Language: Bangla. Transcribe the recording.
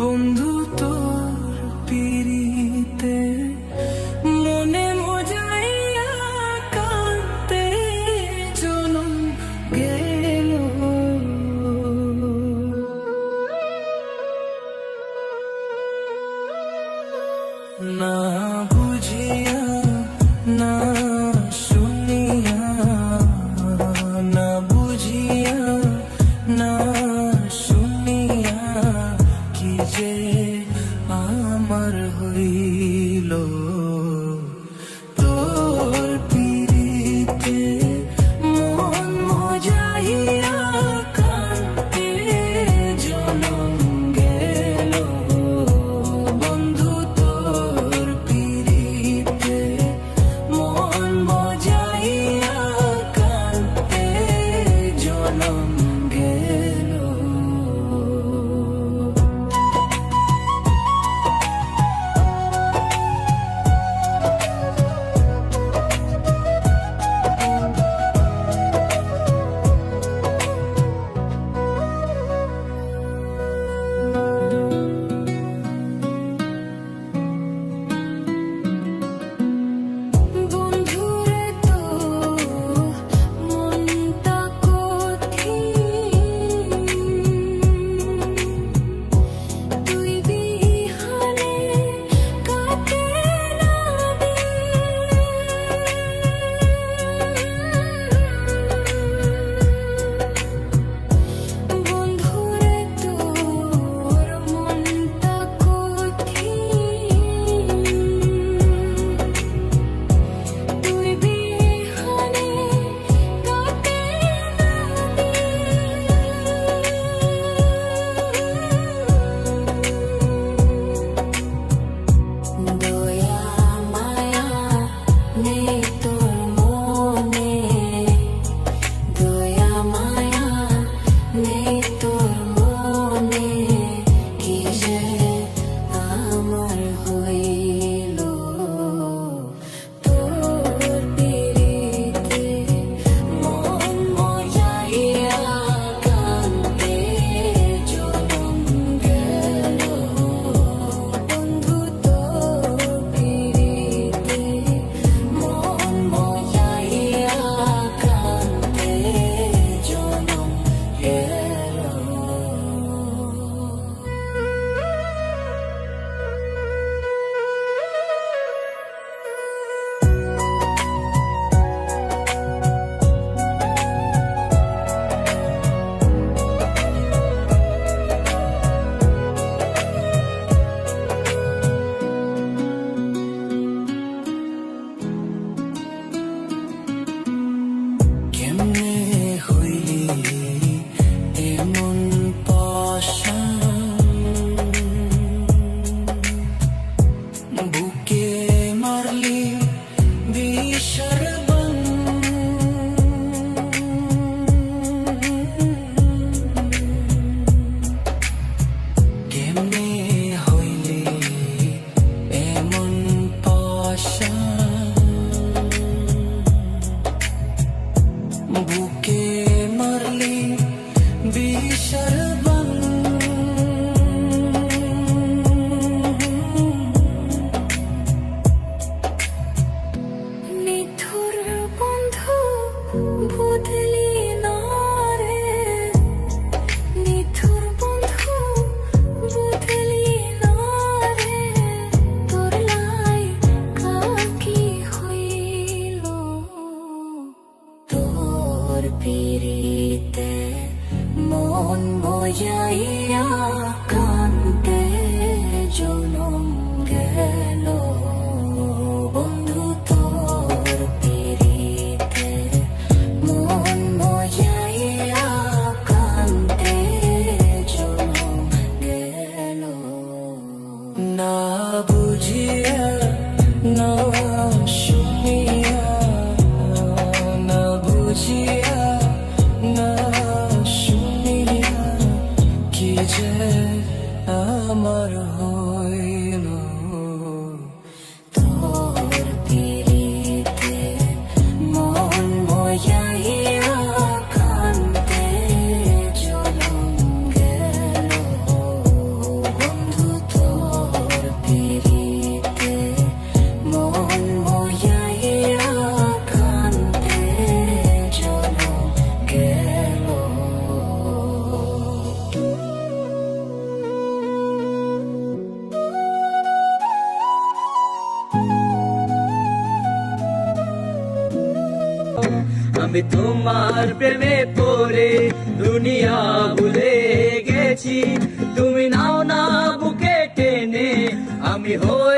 বন্ধু তোর পিরিতে মনে মজাইয়া কাঁদতে জনম গেল না বুঝিয়া না শুনিয়া না বুঝিয়া না শুনিয়া কি যে আমার হইল তোর পিরিতে মন মজাইয়া কাঁদতে জনম গেল বন্ধু তোর পিরিতে মন মজাইয়া কাঁদতে জনম গেল। পিরিতে মন মজাইয়া কাঁদতে জনম গেল বন্ধু তোর পিরিতে বুঝিয়া না শুনিয়া কি যে আমার হইল। তোর পিরিতে মন ময়াইয়া কান্তে জনম গেল। বন্ধু তোর পিরিতে মন ময়াইয়া কান্তে জনম গেল। আমি তোমার প্রেমে পড়ে দুনিয়া ভুলে গেছি, তুমি নাও না বুকে টেনে, আমি হয়ে